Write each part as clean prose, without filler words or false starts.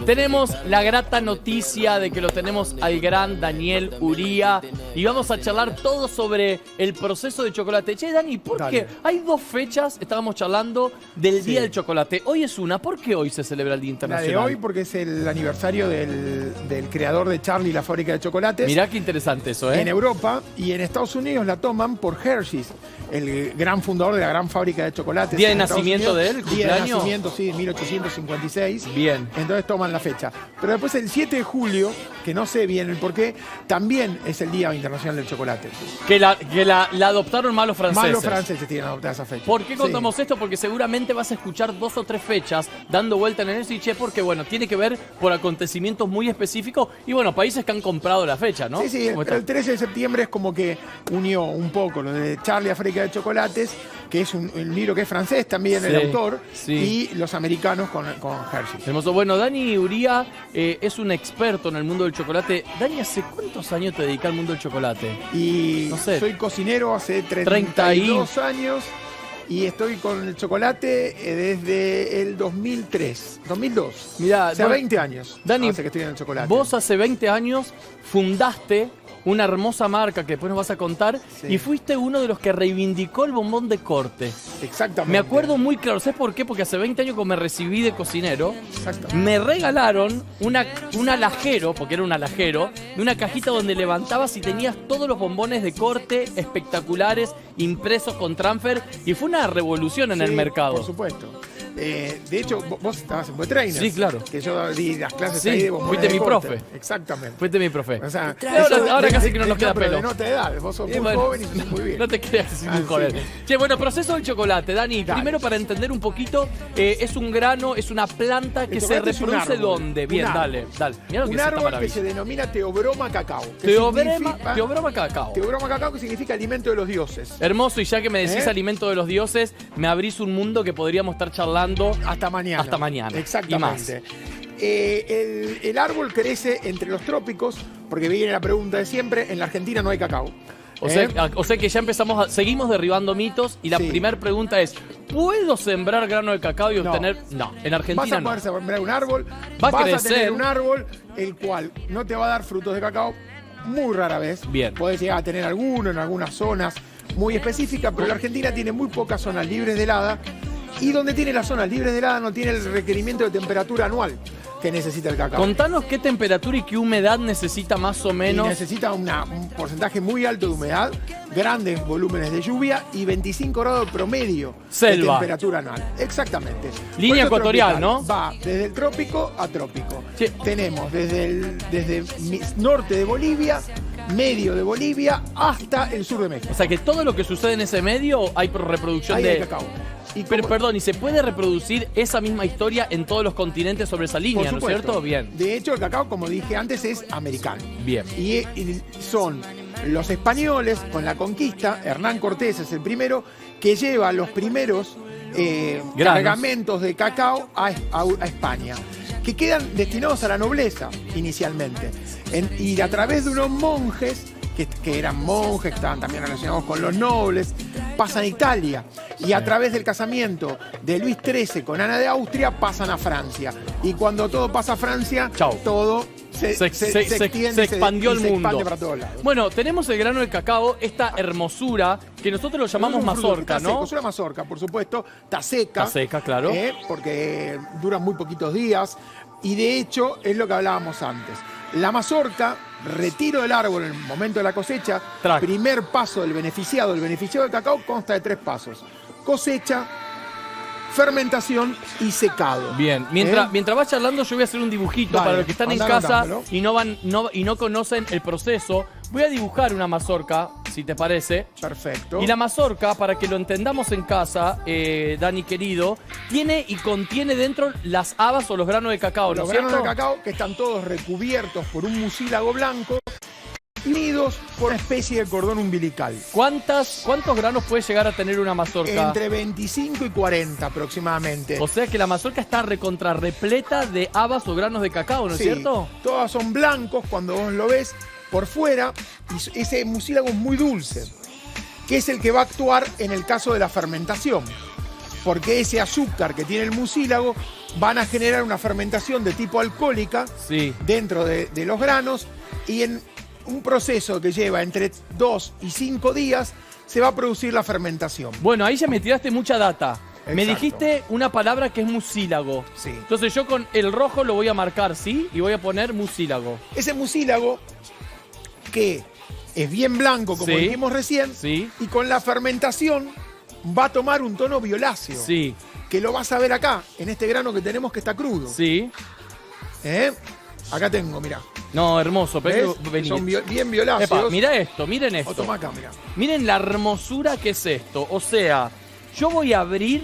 Tenemos la grata noticia de que lo tenemos al gran Daniel Uría y vamos a charlar todo sobre el proceso de chocolate. Che, Dani, ¿por qué? Hay dos fechas, estábamos charlando del Día del Chocolate. Hoy es una, ¿por qué hoy se celebra el Día Internacional? La de hoy porque es el aniversario del creador de Charlie, la fábrica de chocolates. Mirá qué interesante eso, ¿eh? En Europa y en Estados Unidos la toman por Hershey's, el gran fundador de la gran fábrica de chocolates. ¿Día de nacimiento de él? Día de ¿Cumpleaños? nacimiento, sí, 1856. Bien. Entonces toman la fecha. Pero después el 7 de julio, que no sé bien el porqué, también es el Día Internacional del Chocolate. Que la adoptaron más los franceses. Más los franceses tienen adoptada esa fecha. ¿Por qué contamos esto? Porque seguramente vas a escuchar 2 o 3 fechas dando vuelta en el che, porque bueno, tiene que ver por acontecimientos muy específicos y bueno, países que han comprado la fecha, ¿no? Sí, sí, el 13 de septiembre es como que unió un poco lo de Charlie, la fábrica de chocolates, que es un libro que es francés también, el autor, y los americanos con Hershey. Hermoso. Bueno, Dani Uría es un experto en el mundo del chocolate. Dani, ¿hace cuántos años te dedicas al mundo del chocolate? Y no sé, soy cocinero hace 32 años y estoy con el chocolate desde el 2002. Mirá, o sea, 20 años Dani, hace que estoy en el chocolate. Vos hace 20 años fundaste una hermosa marca que después nos vas a contar y fuiste uno de los que reivindicó el bombón de corte. Exactamente. Me acuerdo muy claro, ¿sabes por qué? Porque hace 20 años que me recibí de cocinero, me regalaron un alajero, porque era un alajero, de una cajita donde levantabas y tenías todos los bombones de corte espectaculares, impresos con transfer, y fue una revolución en el mercado. Por supuesto. De hecho, vos estabas en Botrainer. Sí, claro. Que yo di las clases ahí de bombones. Fuiste de mi corte. Profe. Exactamente. Fuiste mi profe. O sea, ahora casi que no nos queda pelo. No te edades, vos sos muy joven y sos muy bien. No te creas que soy muy joven. Che, bueno, proceso del chocolate, Dani. Primero, para entender un poquito, es un grano, es una planta que se reproduce ¿dónde? Bien, dale. Mirá lo que un es esta árbol maravilla. que se denomina Teobroma cacao. Teobroma cacao. Teobroma cacao, que significa alimento de los dioses. Hermoso, y ya que me decís alimento de los dioses, me abrís un mundo que podríamos estar charlando hasta mañana. Hasta mañana. Exactamente. El árbol crece entre los trópicos, porque viene la pregunta de siempre, en la Argentina no hay cacao. O sea que ya seguimos derribando mitos y la primera pregunta es, ¿puedo sembrar grano de cacao y obtener? No, en Argentina no. Vas a poder sembrar un árbol, vas a tener un árbol el cual no te va a dar frutos de cacao muy rara vez. Bien. Podés llegar a tener alguno en algunas zonas muy específicas, pero la Argentina tiene muy pocas zonas libres de helada. Y donde tiene las zonas libres de helada no tiene el requerimiento de temperatura anual que necesita el cacao. Contanos qué temperatura y qué humedad necesita más o menos. Y necesita un porcentaje muy alto de humedad, grandes volúmenes de lluvia y 25 grados promedio de temperatura anual. Exactamente. Línea ecuatorial, ¿no? Va desde el trópico a trópico. Sí. Tenemos desde norte de Bolivia, medio de Bolivia, hasta el sur de México. O sea que todo lo que sucede en ese medio hay reproducción de cacao. Pero perdón, ¿y se puede reproducir esa misma historia en todos los continentes sobre esa línea, ¿no es cierto? Bien. De hecho, el cacao, como dije antes, es americano. Bien. Y son los españoles, con la conquista, Hernán Cortés es el primero, que lleva los primeros cargamentos de cacao a España, que quedan destinados a la nobleza inicialmente. Y a través de unos monjes, que eran monjes, que estaban también relacionados con los nobles, pasan a Italia y a través del casamiento de Luis XIII con Ana de Austria pasan a Francia. Y cuando todo pasa a Francia, todo se extiende, se expandió el mundo. Se expande para todos lados. Bueno, tenemos el grano de cacao, esta hermosura que nosotros lo llamamos mazorca, ¿no? Es una mazorca, por supuesto, está seca. Está seca, claro. Porque dura muy poquitos días y de hecho es lo que hablábamos antes. La mazorca, retiro del árbol en el momento de la cosecha, primer paso del beneficiado. El beneficiado del cacao consta de 3 pasos. Cosecha, fermentación y secado. Bien, mientras vas charlando yo voy a hacer un dibujito para los que están en casa y no conocen el proceso. Voy a dibujar una mazorca, si te parece. Perfecto. Y la mazorca, para que lo entendamos en casa, Dani querido, tiene y contiene dentro las habas o los granos de cacao, ¿no es cierto? Los granos de cacao que están todos recubiertos por un mucílago blanco y unidos por una especie de cordón umbilical. ¿Cuántos granos puede llegar a tener una mazorca? Entre 25 y 40 aproximadamente. O sea que la mazorca está repleta de habas o granos de cacao, ¿no es cierto? Todas son blancos cuando vos lo ves por fuera y ese mucílago es muy dulce, que es el que va a actuar en el caso de la fermentación. porque ese azúcar que tiene el mucílago van a generar una fermentación de tipo alcohólica dentro de los granos, y en un proceso que lleva entre 2 y 5 días se va a producir la fermentación. Bueno, ahí ya me tiraste mucha data. Exacto. Me dijiste una palabra que es mucílago. Sí. Entonces yo con el rojo lo voy a marcar, ¿sí? Y voy a poner mucílago. Ese mucílago que es bien blanco, como dijimos recién, y con la fermentación va a tomar un tono violáceo. Sí. Que lo vas a ver acá, en este grano que tenemos que está crudo. Sí. Acá tengo, mirá. No, hermoso. Pero son bien violáceos. Epa, mirá esto, miren esto. O toma acá, mirá. Miren la hermosura que es esto. O sea, yo voy a abrir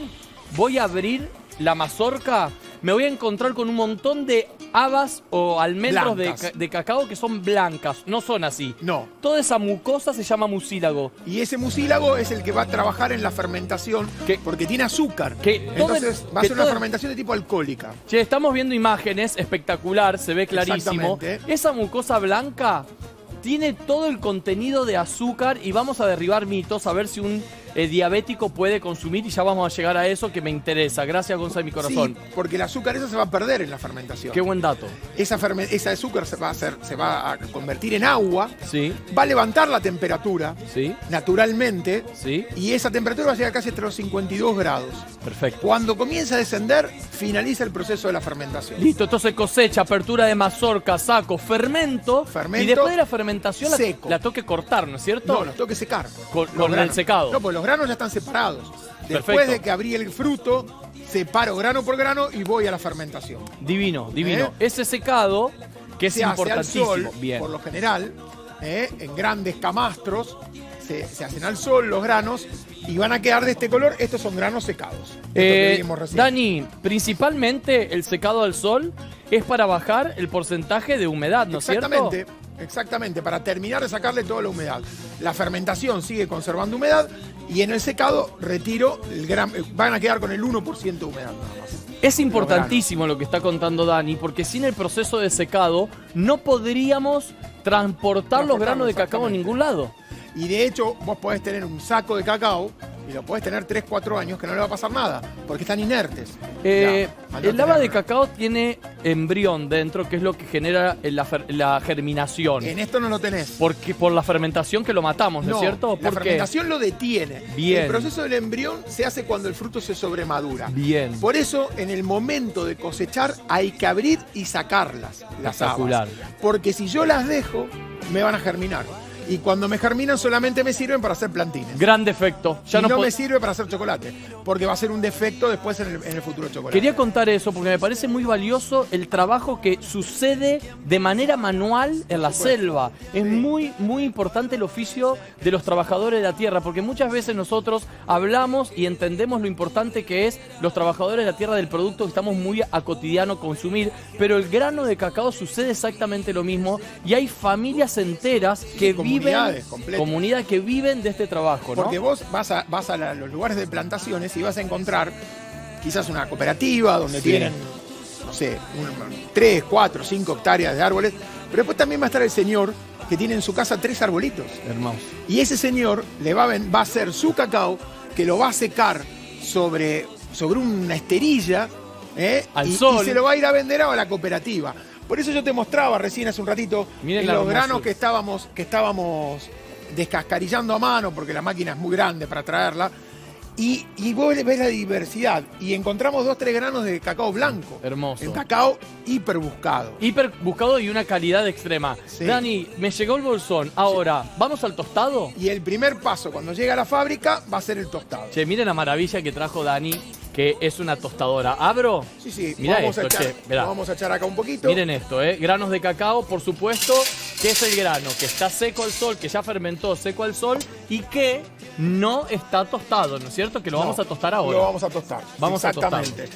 la mazorca, me voy a encontrar con un montón de habas o almendros de cacao que son blancas. No son así. No. Toda esa mucosa se llama mucílago. Y ese mucílago es el que va a trabajar en la fermentación, porque tiene azúcar. Entonces va a ser una fermentación de tipo alcohólica. Che, estamos viendo imágenes, espectacular, se ve clarísimo. Esa mucosa blanca tiene todo el contenido de azúcar y vamos a derribar mitos, a ver si un diabético puede consumir, y ya vamos a llegar a eso que me interesa. Gracias, Gonzalo, mi corazón. Sí, porque el azúcar esa se va a perder en la fermentación. Qué buen dato. Ese azúcar se va a convertir en agua, va a levantar la temperatura naturalmente, y esa temperatura va a llegar casi hasta los 52 grados. Perfecto. Cuando comienza a descender, finaliza el proceso de la fermentación. Listo, entonces cosecha, apertura de mazorca, saco, fermento, y después de la fermentación la tengo que cortar, ¿no es cierto? No, los tengo que secar. Con el secado. No, pues los granos ya están separados. Después de que abrí el fruto, separo grano por grano y voy a la fermentación. Divino, divino. Ese secado, que es importantísimo. Se hace al sol, por lo general, en grandes camastros, se hacen al sol los granos y van a quedar de este color. Estos son granos secados. Dani, principalmente el secado al sol es para bajar el porcentaje de humedad, ¿no es cierto? Exactamente, para terminar de sacarle toda la humedad. La fermentación sigue conservando humedad y en el secado retiro van a quedar con el 1% de humedad nada más. Es importantísimo lo que está contando Dani, porque sin el proceso de secado no podríamos transportar los granos de cacao a ningún lado. Y de hecho, vos podés tener un saco de cacao y lo podés tener 3, 4 años que no le va a pasar nada, porque están inertes. El haba de cacao tiene embrión dentro, que es lo que genera la germinación. En esto no lo tenés. Porque por la fermentación que lo matamos, ¿no es cierto? La fermentación lo detiene. Bien. El proceso del embrión se hace cuando el fruto se sobremadura. Bien. Por eso, en el momento de cosechar, hay que abrir y sacarlas, las habas. Porque si yo las dejo, me van a germinar. Y cuando me germinan solamente me sirven para hacer plantines. Gran defecto. Ya no me sirve para hacer chocolate, porque va a ser un defecto después en el futuro chocolate. Quería contar eso porque me parece muy valioso el trabajo que sucede de manera manual en la selva. Es muy, muy importante el oficio de los trabajadores de la tierra, porque muchas veces nosotros hablamos y entendemos lo importante que es los trabajadores de la tierra del producto que estamos muy a cotidiano consumir, pero el grano de cacao sucede exactamente lo mismo y hay familias enteras que comunidades que viven de este trabajo, ¿no? Porque vos vas a los lugares de plantaciones y vas a encontrar quizás una cooperativa donde tienen, no sé, 3, 4, 5 hectáreas de árboles, pero después también va a estar el señor que tiene en su casa 3 arbolitos. Hermoso. Y ese señor va a hacer su cacao, que lo va a secar sobre una esterilla, al sol. Y se lo va a ir a vender a la cooperativa. Por eso yo te mostraba recién hace un ratito los granos que estábamos descascarillando a mano, porque la máquina es muy grande para traerla. Y vos ves la diversidad. Y encontramos 2, 3 granos de cacao blanco. Hermoso. El cacao hiper buscado. Hiper buscado y una calidad extrema. Sí. Dani, me llegó el bolsón. Ahora, ¿vamos al tostado? Y el primer paso cuando llega a la fábrica va a ser el tostado. Che, miren la maravilla que trajo Dani, que es una tostadora. ¿Abro? Sí. Mirá esto, vamos a echar acá un poquito. Miren esto, granos de cacao, por supuesto, que es el grano que está seco al sol, que ya fermentó seco al sol y que no está tostado, ¿no es cierto? Que lo vamos a tostar ahora. Lo vamos a tostar. Exactamente.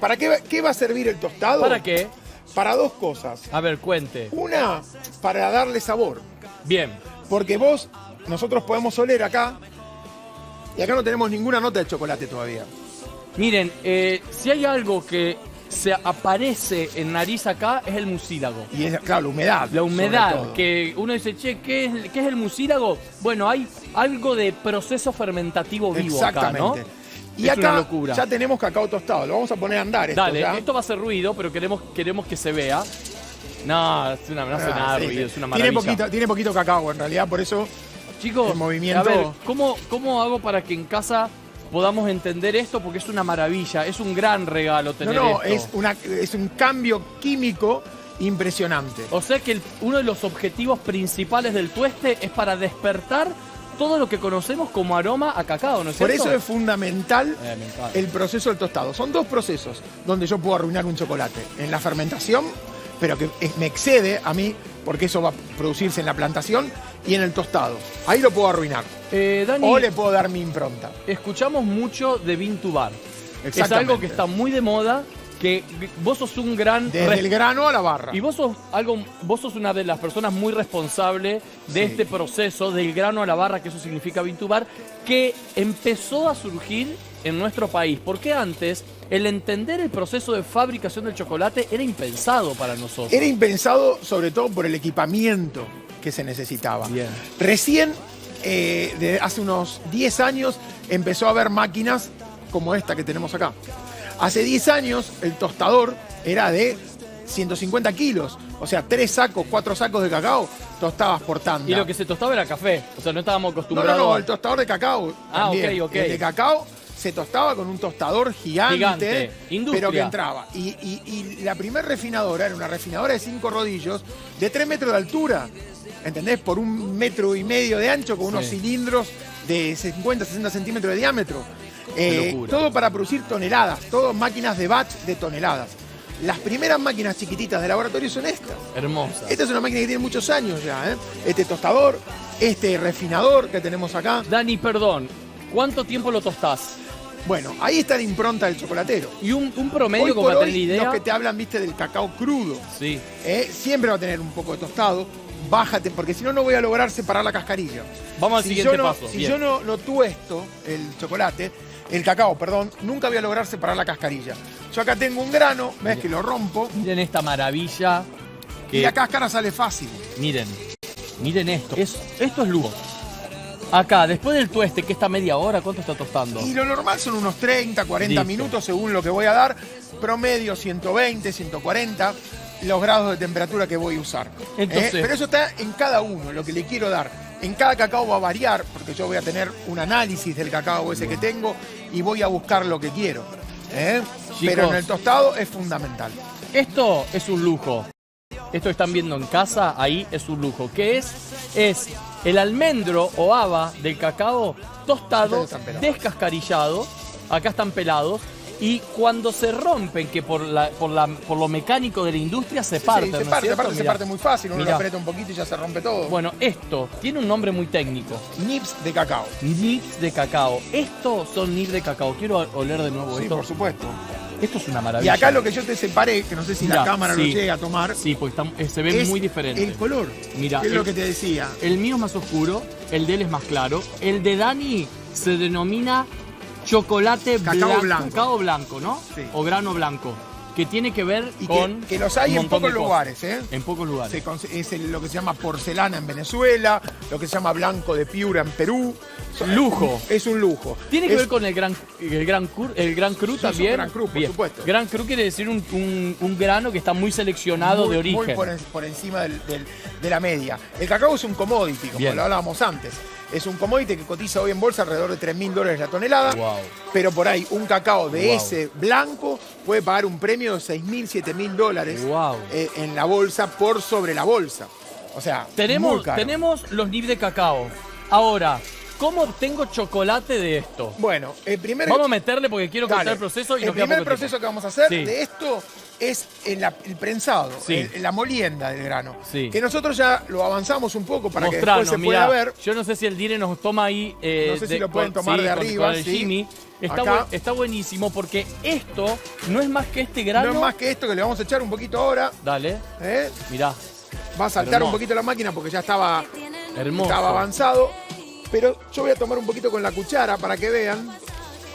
¿Para qué va a servir el tostado? ¿Para qué? Para 2 cosas. A ver, cuente. Una, para darle sabor. Bien. Porque nosotros podemos oler acá, y acá no tenemos ninguna nota de chocolate todavía. Miren, si hay algo que se aparece en nariz acá es el mucílago. Y es, claro, la humedad. La humedad, que uno dice, che, ¿qué es el mucílago? Bueno, hay algo de proceso fermentativo vivo acá, ¿no? Y es una acá locura. ya tenemos cacao tostado. Lo vamos a poner a andar. Dale, ya. esto va a hacer ruido, pero queremos que se vea. No, no hace nada de ruido, es una maravilla. Tiene poquito cacao, en realidad, por eso Chicos, el movimiento... a ver, ¿cómo hago para que en casa podamos entender esto? Porque es una maravilla, es un gran regalo tener esto. es un cambio químico impresionante. O sea que uno de los objetivos principales del tueste es para despertar todo lo que conocemos como aroma a cacao, ¿no es Por cierto? eso es fundamental el proceso del tostado. Son dos procesos donde yo puedo arruinar un chocolate. En la fermentación, pero que me excede a mí, porque eso va a producirse en la plantación, y en el tostado. Ahí lo puedo arruinar. Dani, O le puedo dar mi impronta. escuchamos mucho de Bean to Bar. Es Exactamente. algo que está muy de moda, que vos sos un gran... Desde el grano a la barra. Y vos sos una de las personas muy responsables de este proceso del grano a la barra, que eso significa Bean to Bar, que empezó a surgir en nuestro país. Porque antes el entender el proceso de fabricación del chocolate era impensado para nosotros. Era impensado sobre todo por el equipamiento que se necesitaba. Bien. Recién, hace unos 10 años, empezó a haber máquinas como esta que tenemos acá. Hace 10 años el tostador era de 150 kilos. O sea, 3 sacos, 4 sacos de cacao tostabas por tanda. Y lo que se tostaba era café. O sea, no estábamos acostumbrados. No, el tostador de cacao. Ah, también. ok. El de cacao se tostaba con un tostador gigante. Industria. Pero que entraba. Y la primera refinadora era una refinadora de 5 rodillos de 3 metros de altura. ¿Entendés? Por 1,5 metros de ancho, con unos cilindros de 50, 60 centímetros de diámetro. Todo para producir toneladas, todo máquinas de batch de toneladas. Las primeras máquinas chiquititas de laboratorio son estas. Hermosa. Esta es una máquina que tiene muchos años ya, ¿eh? Este tostador, este refinador que tenemos acá. Dani, perdón, ¿cuánto tiempo lo tostás? Bueno, ahí está la impronta del chocolatero. Y un promedio, Hoy como por para hoy, tener idea. los que te hablan, viste, del cacao crudo. Sí. Siempre va a tener un poco de tostado. Bájate, porque si no, no voy a lograr separar la cascarilla. Vamos al siguiente paso. Si yo no tuesto el cacao, nunca voy a lograr separar la cascarilla. Yo acá tengo un grano, ves que lo rompo. Miren esta maravilla. Y la cáscara sale fácil. Miren esto. Esto es lujo. Acá, después del tueste, que está media hora, ¿cuánto está tostando? Y lo normal son unos 30, 40 Listo. minutos según lo que voy a dar. Promedio 120, 140, los grados de temperatura que voy a usar. Entonces, pero eso está en cada uno, lo que le quiero dar. En cada cacao va a variar, porque yo voy a tener un análisis del cacao ese que tengo y voy a buscar lo que quiero. Pero en el tostado es fundamental. Esto es un lujo. Esto que están viendo en casa, ahí es un lujo. ¿Qué es? Es el almendro o haba del cacao tostado, descascarillado. Acá están pelados. Y cuando se rompen, que por lo mecánico de la industria se parten. Sí, se parte muy fácil, uno lo aprieta un poquito y ya se rompe todo. Bueno, esto tiene un nombre muy técnico. Nips de cacao. Nips de cacao. Estos son nips de cacao. Quiero oler de nuevo esto. Sí, por supuesto. Esto es una maravilla. Y acá lo que yo te separé, que no sé si la cámara lo llega a tomar. Sí, porque se ve muy diferente. El color. Mira, ¿Qué es lo que te decía? El mío es más oscuro, el de él es más claro. El de Dani se denomina chocolate blanco. Cacao blanco, ¿no? Sí. O grano blanco. Que tiene que ver con... Que los hay en pocos lugares, ¿eh? En pocos lugares. Es lo que se llama porcelana en Venezuela, lo que se llama blanco de Piura en Perú. Lujo. Es un lujo. Tiene que ver con el Gran Cru también. Gran Cru, por supuesto. Gran Cru quiere decir un grano que está muy seleccionado de origen. Muy por encima de la media. El cacao es un commodity, como lo hablábamos antes. Es un commodity que cotiza hoy en bolsa alrededor de $3.000 la tonelada. Wow. Pero por ahí un cacao de ese blanco puede pagar un premio de $6.000, $7.000 en la bolsa por sobre la bolsa. O sea, tenemos los nips de cacao. Ahora, ¿cómo obtengo chocolate de esto? Bueno, vamos a meterle porque quiero contar el proceso. Y el primer proceso que vamos a hacer de esto es el prensado, la molienda del grano. Sí. Que nosotros ya lo avanzamos un poco para que después se pueda ver. Yo no sé si el Dire nos toma ahí. No sé si lo pueden tomar de arriba. Con el Jimmy. Está buenísimo porque esto no es más que este grano. No es más que esto que le vamos a echar un poquito ahora. Dale. Mirá. Va a saltar un poquito la máquina porque ya estaba avanzado. Pero yo voy a tomar un poquito con la cuchara para que vean.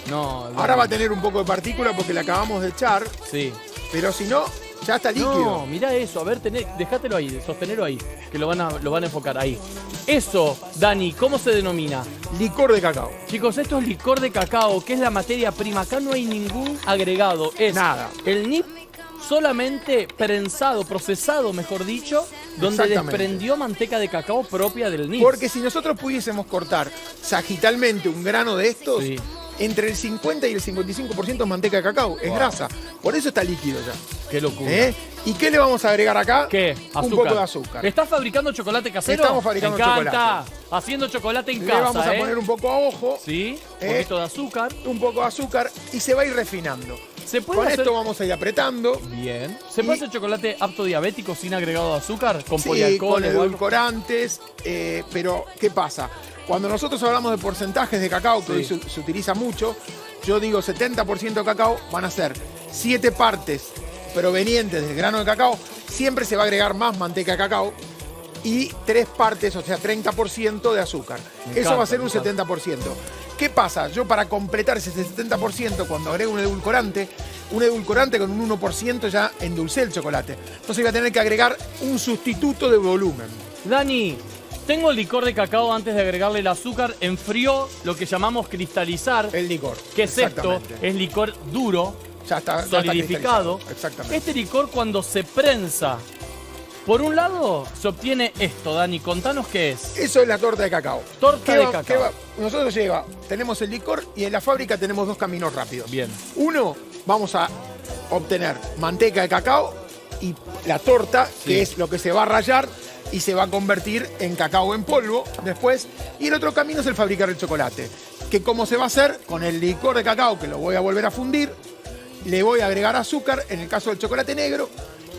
No. Ahora va a tener un poco de partícula porque le acabamos de echar. Sí. Pero si no, Ya está líquido. No, mirá eso, a ver, dejátelo ahí, sostenelo ahí, que lo van a enfocar ahí. Eso, Dani, ¿cómo se denomina? Licor de cacao. Chicos, esto es licor de cacao, que es la materia prima. Acá no hay ningún agregado. Es nada. El nib solamente prensado, procesado, mejor dicho, donde desprendió manteca de cacao propia del nib. Porque si nosotros pudiésemos cortar sagitalmente un grano de estos, Sí. entre el 50 y el 55% es manteca de cacao, es grasa. Por eso está líquido ya. Qué locura. ¿Y qué le vamos a agregar acá? ¿Qué? Azúcar. Un poco de azúcar. ¿Estás fabricando chocolate casero? Estamos fabricando Me encanta. chocolate. Haciendo chocolate en Le casa, vamos a poner un poco a ojo, Sí, un poquito de azúcar. un poco de azúcar y se va a ir refinando. ¿Se puede Con hacer... esto vamos a ir apretando. Bien. ¿Se puede hacer chocolate apto diabético sin agregado de azúcar? ¿Con Sí, polialcohol con o algo? edulcorantes, pero ¿qué pasa? Cuando nosotros hablamos de porcentajes de cacao, que hoy se utiliza mucho, yo digo 70% de cacao van a ser 7 partes provenientes del grano de cacao, siempre se va a agregar más manteca de cacao y 3 partes, o sea, 30% de azúcar. Eso va a ser un 70%. ¿Qué pasa? Yo para completar ese 70%, cuando agrego un edulcorante con un 1% ya endulcé el chocolate. Entonces voy a tener que agregar un sustituto de volumen. Dani, tengo el licor de cacao antes de agregarle el azúcar. Enfrió lo que llamamos cristalizar. El licor. ¿Qué es esto? Exactamente. Es licor duro, Ya está solidificado. cristalizado. Exactamente. Este licor cuando se prensa, por un lado se obtiene esto, Dani. Contanos qué es. Eso es la torta de cacao. Torta de cacao. Nosotros tenemos el licor y en la fábrica tenemos 2 caminos rápidos. Bien. Uno, vamos a obtener manteca de cacao y la torta, que es lo que se va a rallar y se va a convertir en cacao en polvo después. Y el otro camino es el fabricar el chocolate, que como se va a hacer con el licor de cacao, que lo voy a volver a fundir, le voy a agregar azúcar, en el caso del chocolate negro,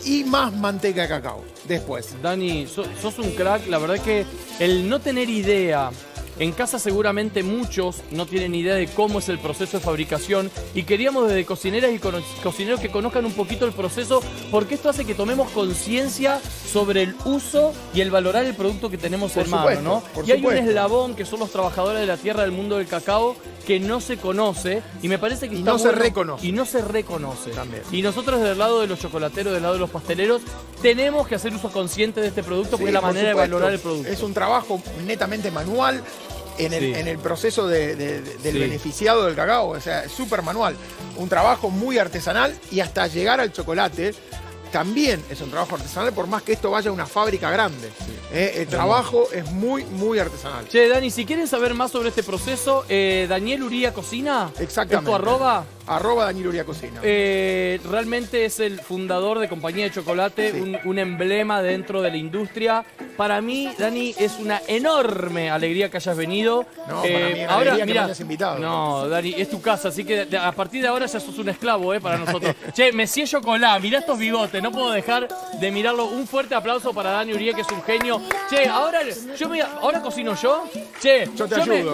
y más manteca de cacao después. Dani, sos un crack. La verdad que el no tener idea... En casa seguramente muchos no tienen idea de cómo es el proceso de fabricación y queríamos desde cocineras y cocineros que conozcan un poquito el proceso, porque esto hace que tomemos conciencia sobre el uso y el valorar el producto que tenemos en mano, ¿no? Y hay un eslabón que son los trabajadores de la tierra del mundo del cacao que no se conoce y me parece que está no se reconoce. Y no se reconoce. También. Y nosotros del lado de los chocolateros, del lado de los pasteleros, tenemos que hacer uso consciente de este producto porque es la manera de valorar el producto. Es un trabajo netamente manual en el proceso del beneficiado del cacao. O sea, es súper manual. Un trabajo muy artesanal y hasta llegar al chocolate también es un trabajo artesanal, por más que esto vaya a una fábrica grande. El trabajo es muy, muy artesanal. Che, Dani, si quieren saber más sobre este proceso, Daniel Uría Cocina. Exactamente. ¿Es tu arroba? Arroba Daniel Uría Cocina. Realmente es el fundador de Compañía de Chocolate, un emblema dentro de la industria. Para mí, Dani, es una enorme alegría que hayas venido. No, para mí ahora, que mira, me hayas invitado. No, Dani, es tu casa, así que a partir de ahora ya sos un esclavo para nosotros. Che, Messier Chocolat, mirá estos bigotes, no puedo dejar de mirarlo. Un fuerte aplauso para Dani Uría, que es un genio. Che, ahora cocino yo. Che, Yo te ayudo.